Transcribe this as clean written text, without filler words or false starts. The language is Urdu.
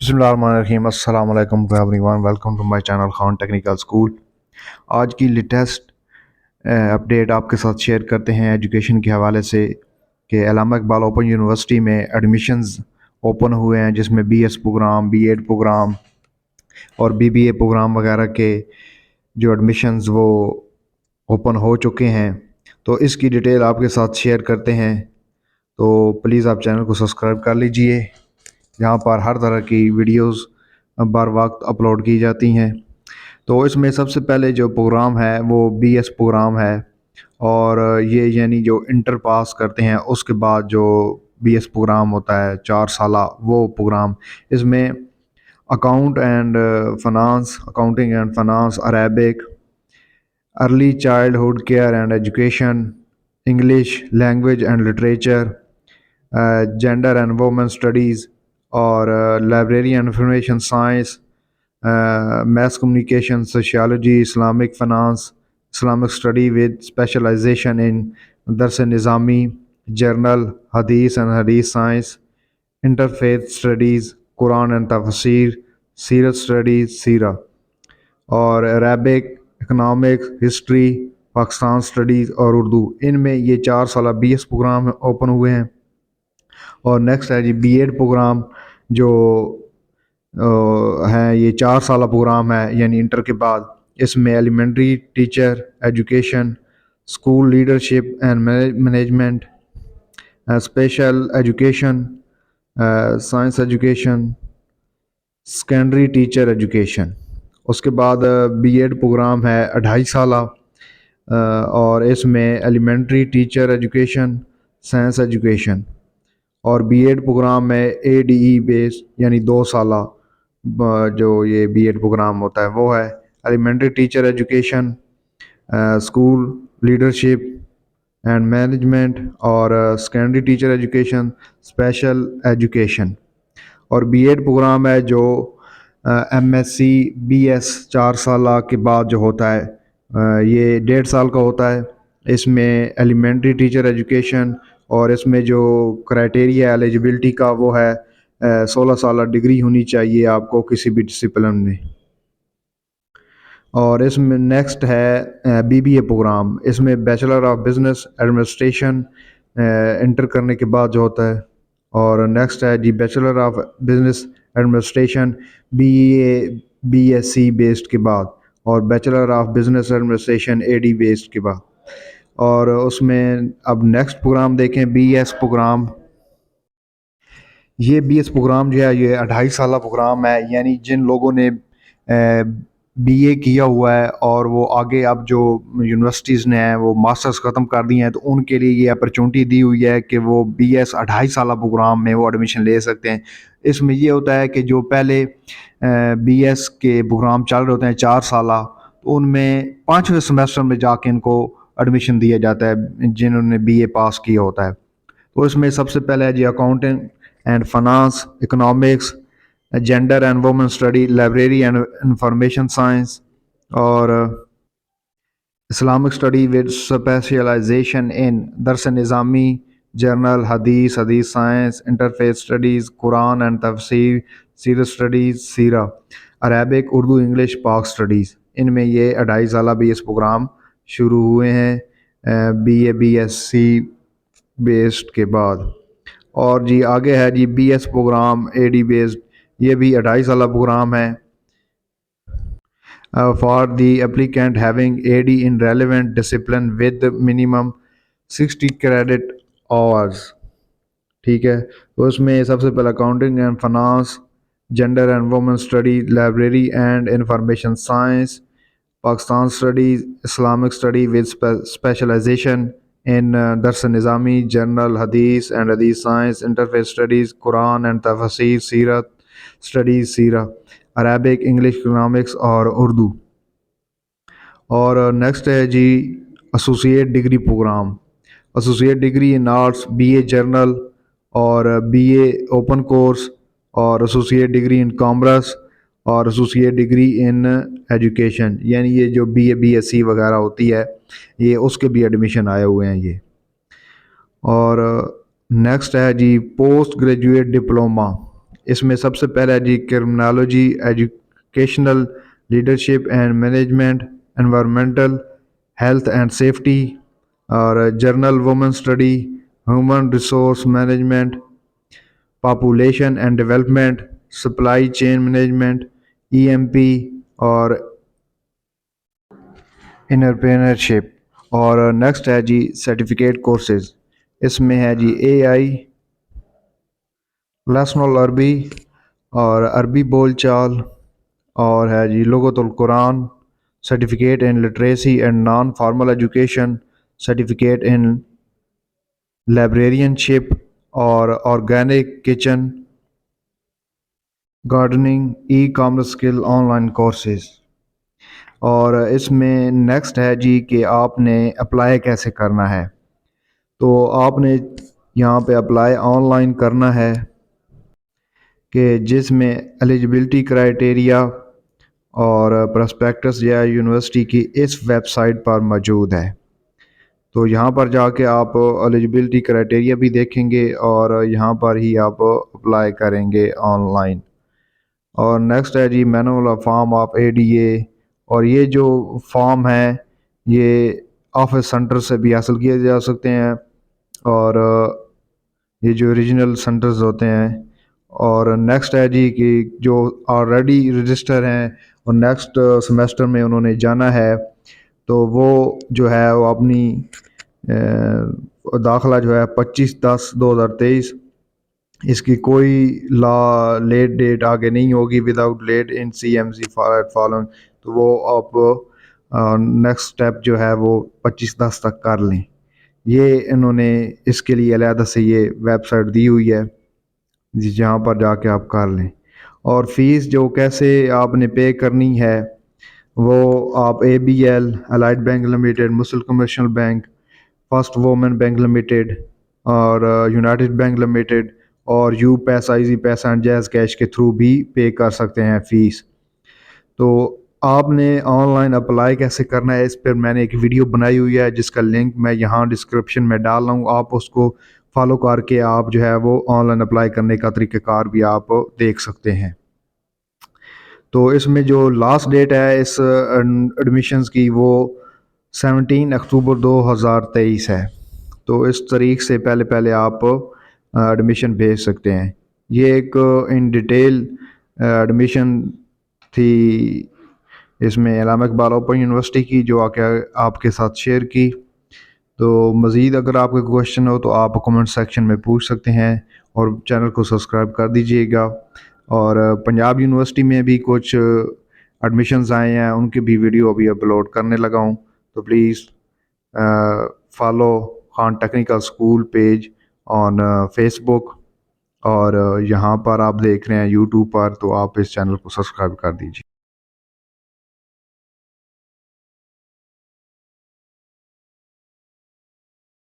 بسم اللہ الرحمن الرحیم. السلام علیکم to everyone. Welcome to my channel Khan technical school. آج کی لیٹسٹ اپڈیٹ آپ کے ساتھ شیئر کرتے ہیں ایجوکیشن کے حوالے سے کہ علامہ اقبال اوپن یونیورسٹی میں ایڈمیشنز اوپن ہوئے ہیں، جس میں B S programme, B Ed programme اور بی بی اے پروگرام وغیرہ کے جو ایڈمیشنز وہ اوپن ہو چکے ہیں. تو اس کی ڈیٹیل آپ کے ساتھ شیئر کرتے ہیں، تو پلیز آپ چینل کو سبسکرائب کر لیجئے. یہاں پر ہر طرح کی ویڈیوز بر وقت اپلوڈ کی جاتی ہیں. تو اس میں سب سے پہلے جو پروگرام ہے وہ بی ایس پروگرام ہے، اور یہ یعنی جو انٹر پاس کرتے ہیں اس کے بعد جو بی ایس پروگرام ہوتا ہے 4 سالہ وہ پروگرام. اس میں accounting and finance, Arabic, early childhood care and education, English language and literature, gender and women studies, اور library and information science, mass communication, sociology, Islamic finance, Islamic study with specialization in Dars Nizami, general, Hadith and Hadith science, interfaith studies, Quran and Tafseer, Seerat studies, Seerah, اور Arabic, economics, history, Pakistan studies اور اردو. ان میں یہ 4 سالہ بی ایس پروگرام اوپن ہوئے ہیں. اور نیکسٹ ہے جی بی ایڈ پروگرام، جو ہے یہ 4 سالہ پروگرام ہے، یعنی انٹر کے بعد. اس میں elementary teacher education, school leadership and management, special education, science education, secondary teacher education. اس کے بعد بی ایڈ پروگرام ہے 2.5 سالہ، اور اس میں elementary teacher education, science education. اور بی ایڈ پروگرام میں اے ڈی ای بیس یعنی 2 سالہ جو یہ بی ایڈ پروگرام ہوتا ہے وہ ہے elementary teacher education, school leadership and management, اور secondary teacher education, special education. اور بی ایڈ پروگرام ہے جو M S C B S 4 سالہ کے بعد جو ہوتا ہے، یہ 1.5 سال کا ہوتا ہے. اس میں ایلیمنٹری ٹیچر ایجوکیشن، اور اس میں جو کرائٹیریا ایلیجبلٹی کا وہ ہے 16 سالہ ڈگری ہونی چاہیے آپ کو کسی بھی ڈسپلن میں. اور اس میں نیکسٹ ہے بی بی اے پروگرام. اس میں bachelor of business administration inter کرنے کے بعد جو ہوتا ہے. اور نیکسٹ ہے جی bachelor of business administration B A B S C based کے بعد، اور bachelor of business administration A D based کے بعد. اور اس میں اب نیکسٹ پروگرام دیکھیں بی ایس پروگرام. یہ بی ایس پروگرام جو ہے یہ 2.5 سالہ پروگرام ہے، یعنی جن لوگوں نے بی اے کیا ہوا ہے اور وہ آگے اب جو یونیورسٹیز نے ہیں وہ ماسٹرز ختم کر دی ہیں، تو ان کے لیے یہ اپرچونٹی دی ہوئی ہے کہ وہ بی ایس 2.5 سالہ پروگرام میں وہ ایڈمیشن لے سکتے ہیں. اس میں یہ ہوتا ہے کہ جو پہلے بی ایس کے پروگرام چل رہے ہوتے ہیں 4 سالہ، تو ان میں 5ویں سمیسٹر میں جا کے ان کو ایڈمیشن دیا جاتا ہے جنہوں نے بی اے پاس کیا ہوتا ہے. تو اس میں سب سے پہلے ہے جی accounting and finance, economics, gender and women study, library and information science, اور Islamic study with specialization in Dars Nizami, general, Hadith science, interfaith studies, Quran and Tafseer, Seerat studies, Seerah, Arabic, Urdu, English, Pak studies. ان میں یہ 2.5 سالہ بی ایس پروگرام شروع ہوئے ہیں B A B S C based کے بعد. اور جی آگے ہے جی B S program A D based. یہ بھی 2.5 سالہ پروگرام ہے for the applicant having A D in relevant discipline with minimum 60 credit hours. ٹھیک ہے. تو اس میں سب سے پہلے accounting and finance, gender and women study, library and information science, Pakistan studies, Islamic study with specialization in Dars Nizami, general, Hadith and Hadith science, interfaith studies, Quran and Tafseer, Seerat studies, Seerah, Arabic, English, economics اور اردو. اور نیکسٹ ہے جی associate degree program. Associate degree in arts, B A general اور بی اے اوپن کورس، اور ایسوسیٹ ڈگری ان کامرس، اور ایسوسیٹ ڈگری ان ایجوکیشن. یعنی یہ جو B A B S C وغیرہ ہوتی ہے یہ اس کے بھی ایڈمیشن آئے ہوئے ہیں یہ. اور نیکسٹ ہے جی پوسٹ گریجویٹ ڈپلوما. اس میں سب سے پہلا جی criminology, educational, leadership and management, environmental, health and safety, اور general women study, human resource management, population and development, supply chain management, E M P, اور انٹرپرینرشپ۔ اور نیکسٹ ہے جی سرٹیفکیٹ کورسز، اس میں ہے جی اے آئی، لیسن العربی، اور عربی بول چال، اور ہے جی Lughat al-Quran, certificate in literacy and non formal education, certificate in librarianship, اور organic kitchen, gardening, e commerce skill online courses. اور اس میں نیکسٹ ہے جی کہ آپ نے اپلائی کیسے کرنا ہے۔ تو آپ نے یہاں پہ اپلائی آن لائن کرنا ہے، کہ جس میں ایلیجبلٹی کرائیٹیریا اور پرسپیکٹس یا یونیورسٹی کی اس ویب سائٹ پر موجود ہے۔ تو یہاں پر جا کے آپ ایلیجبلٹی کرائیٹیریا بھی دیکھیں گے، اور یہاں پر ہی آپ اپلائی کریں گے آن لائن۔ اور نیکسٹ ہے جی manual of form of A D A, اور یہ جو فارم ہے یہ آفس سینٹر سے بھی حاصل کیے جا سکتے ہیں، اور یہ جو ریجنل سینٹرز ہوتے ہیں۔ اور نیکسٹ ہے جی کہ جو آلریڈی رجسٹر ہیں اور نیکسٹ سمیسٹر میں انہوں نے جانا ہے، تو وہ جو ہے وہ اپنی داخلہ جو ہے 25/10/2023، اس کی کوئی لیٹ ڈیٹ آگے نہیں ہوگی، وداؤٹ لیٹ ان سی ایم سی فالوئنگ، تو وہ آپ نیکسٹ سٹیپ جو ہے وہ 25/10 تک کر لیں۔ یہ انہوں نے اس کے لیے علیحدہ سے یہ ویب سائٹ دی ہوئی ہے جہاں پر جا کے آپ کر لیں۔ اور فیس جو کیسے آپ نے پے کرنی ہے، وہ آپ A B L, allied bank limited, Muslim commercial bank, first women bank limited, اور یونائٹڈ بینک لمیٹڈ، اور U paisa, easy paisa and Jazz Cash کے تھرو بھی پے کر سکتے ہیں فیس۔ تو آپ نے آن لائن اپلائی کیسے کرنا ہے، اس پر میں نے ایک ویڈیو بنائی ہوئی ہے جس کا لنک میں یہاں ڈسکرپشن میں ڈال رہا ہوں، آپ اس کو فالو کر کے آپ جو ہے وہ آن لائن اپلائی کرنے کا طریقہ کار بھی آپ دیکھ سکتے ہیں۔ تو اس میں جو لاسٹ ڈیٹ ہے اس ایڈمیشنز کی، وہ 17 اکتوبر 2023 ہے۔ تو اس تاریخ سے پہلے آپ ایڈمیشن بھیج سکتے ہیں۔ یہ ایک ان ڈیٹیل ایڈمیشن تھی اس میں علامہ اقبال اوپن یونیورسٹی کی، جو آپ کے ساتھ شیئر کی۔ تو مزید اگر آپ کے کوشچن ہو تو آپ کمنٹ سیکشن میں پوچھ سکتے ہیں، اور چینل کو سبسکرائب کر دیجئے گا۔ اور پنجاب یونیورسٹی میں بھی کچھ ایڈمیشنز آئے ہیں، ان کی بھی ویڈیو ابھی اپلوڈ کرنے لگا ہوں، تو please follow Khan technical school page on Facebook, اور یہاں پر آپ دیکھ رہے ہیں یوٹیوب پر، تو آپ اس چینل کو سبسکرائب کر دیجیے۔